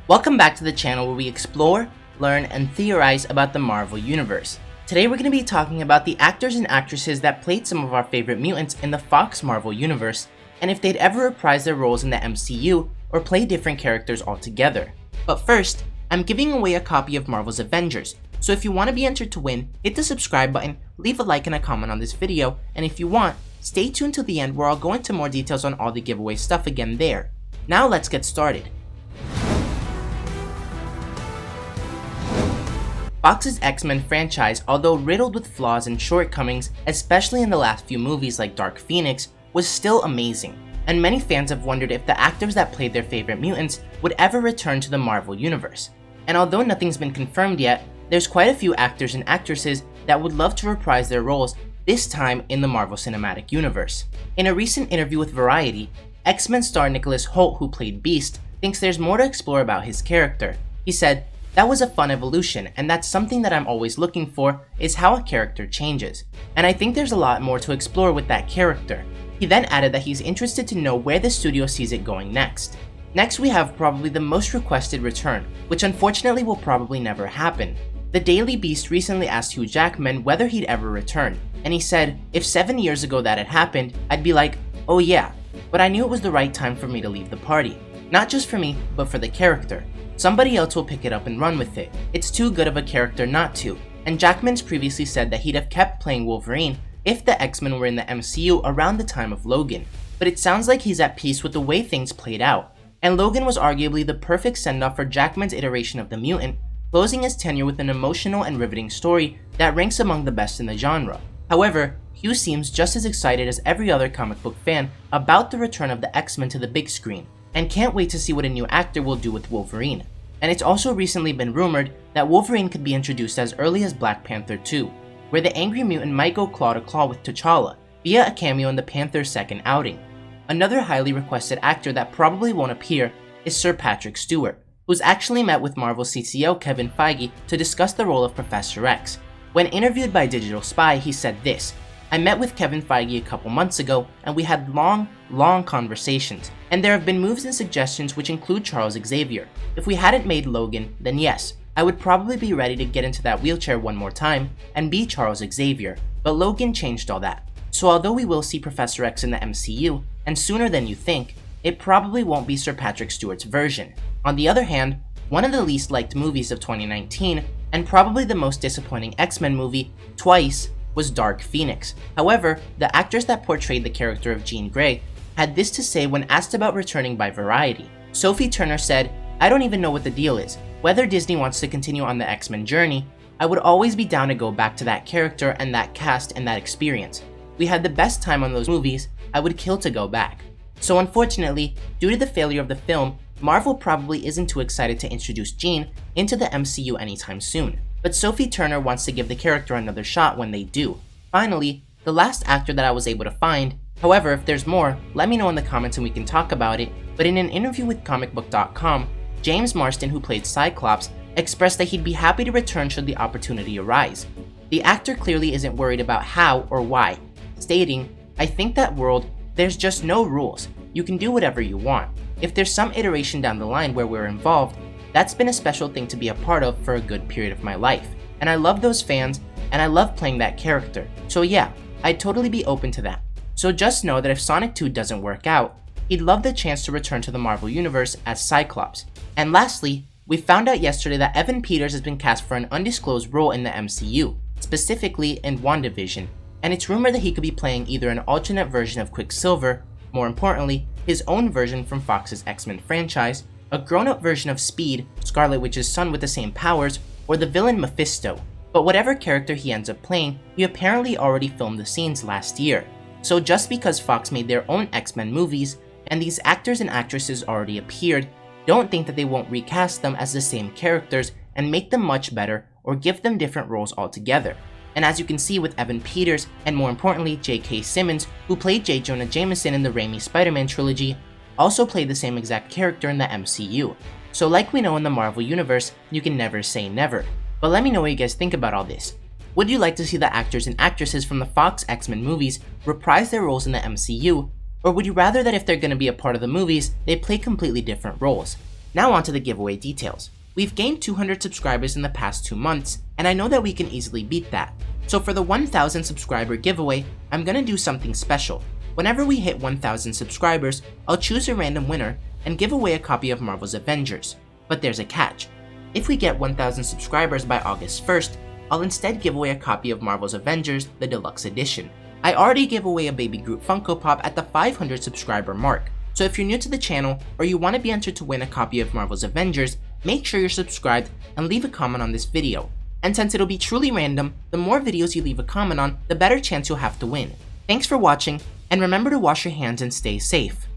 Welcome back to the channel where we explore, learn, and theorize about the Marvel Universe. Today we're going to be talking about the actors and actresses that played some of our favorite mutants in the Fox Marvel Universe, and if they'd ever reprise their roles in the MCU or play different characters altogether. But first, I'm giving away a copy of Marvel's Avengers, so if you want to be entered to win, hit the subscribe button, leave a like and a comment on this video, and if you want, stay tuned till the end where I'll go into more details on all the giveaway stuff again there. Now let's get started. Fox's X-Men franchise, although riddled with flaws and shortcomings, especially in the last few movies like Dark Phoenix, was still amazing, and many fans have wondered if the actors that played their favorite mutants would ever return to the Marvel Universe. And although nothing's been confirmed yet, there's quite a few actors and actresses that would love to reprise their roles, this time in the Marvel Cinematic Universe. In a recent interview with Variety, X-Men star Nicholas Hoult, who played Beast, thinks there's more to explore about his character. He said, "That was a fun evolution, and that's something that I'm always looking for, is how a character changes. And I think there's a lot more to explore with that character." He then added that he's interested to know where the studio sees it going next. Next we have probably the most requested return, which unfortunately will probably never happen. The Daily Beast recently asked Hugh Jackman whether he'd ever return, and he said, "If 7 years ago that had happened, I'd be like, oh yeah, but I knew it was the right time for me to leave the party. Not just for me, but for the character. Somebody else will pick it up and run with it. It's too good of a character not to." And Jackman's previously said that he'd have kept playing Wolverine if the X-Men were in the MCU around the time of Logan. But it sounds like he's at peace with the way things played out. And Logan was arguably the perfect send-off for Jackman's iteration of the mutant, closing his tenure with an emotional and riveting story that ranks among the best in the genre. However, Hugh seems just as excited as every other comic book fan about the return of the X-Men to the big screen, and can't wait to see what a new actor will do with Wolverine. And it's also recently been rumored that Wolverine could be introduced as early as Black Panther 2, where the angry mutant might go claw to claw with T'Challa via a cameo in the Panther's second outing. Another highly requested actor that probably won't appear is Sir Patrick Stewart, who's actually met with Marvel CCO Kevin Feige to discuss the role of Professor X. When interviewed by Digital Spy, he said this, "I met with Kevin Feige a couple months ago, and we had long conversations, and there have been moves and suggestions which include Charles Xavier. If we hadn't made Logan, then yes, I would probably be ready to get into that wheelchair one more time and be Charles Xavier, but Logan changed all that. So although we will see Professor X in the MCU, and sooner than you think, it probably won't be Sir Patrick Stewart's version." On the other hand, one of the least liked movies of 2019, and probably the most disappointing X-Men movie, twice, was Dark Phoenix. However, the actress that portrayed the character of Jean Grey had this to say when asked about returning by Variety. Sophie Turner said, "I don't even know what the deal is. Whether Disney wants to continue on the X-Men journey, I would always be down to go back to that character and that cast and that experience. We had the best time on those movies, I would kill to go back." So unfortunately, due to the failure of the film, Marvel probably isn't too excited to introduce Jean into the MCU anytime soon. But Sophie Turner wants to give the character another shot when they do. Finally, the last actor that I was able to find, however if there's more, let me know in the comments and we can talk about it, but in an interview with comicbook.com, James Marsden, who played Cyclops, expressed that he'd be happy to return should the opportunity arise. The actor clearly isn't worried about how or why, stating, "I think that world, there's just no rules. You can do whatever you want. If there's some iteration down the line where we're involved, that's been a special thing to be a part of for a good period of my life. And I love those fans, and I love playing that character. So yeah, I'd totally be open to that. So just know that if Sonic 2 doesn't work out, he'd love the chance to return to the Marvel Universe as Cyclops." And lastly, we found out yesterday that Evan Peters has been cast for an undisclosed role in the MCU, specifically in WandaVision. And it's rumored that he could be playing either an alternate version of Quicksilver, more importantly, his own version from Fox's X-Men franchise, a grown-up version of Speed, Scarlet Witch's son with the same powers, or the villain Mephisto. But whatever character he ends up playing, he apparently already filmed the scenes last year. So just because Fox made their own X-Men movies, and these actors and actresses already appeared, don't think that they won't recast them as the same characters and make them much better or give them different roles altogether. And as you can see with Evan Peters, and more importantly J.K. Simmons, who played J. Jonah Jameson in the Raimi Spider-Man trilogy, also played the same exact character in the MCU. So like we know in the Marvel Universe, you can never say never. But let me know what you guys think about all this. Would you like to see the actors and actresses from the Fox X-Men movies reprise their roles in the MCU, or would you rather that if they're going to be a part of the movies, they play completely different roles? Now on to the giveaway details. We've gained 200 subscribers in the past 2 months, and I know that we can easily beat that. So for the 1000 subscriber giveaway, I'm gonna do something special. Whenever we hit 1000 subscribers, I'll choose a random winner and give away a copy of Marvel's Avengers. But there's a catch. If we get 1000 subscribers by August 1st, I'll instead give away a copy of Marvel's Avengers, the Deluxe Edition. I already gave away a Baby Groot Funko Pop at the 500 subscriber mark, so if you're new to the channel or you want to be entered to win a copy of Marvel's Avengers, make sure you're subscribed and leave a comment on this video. And since it'll be truly random, the more videos you leave a comment on, the better chance you'll have to win. Thanks for watching, and remember to wash your hands and stay safe.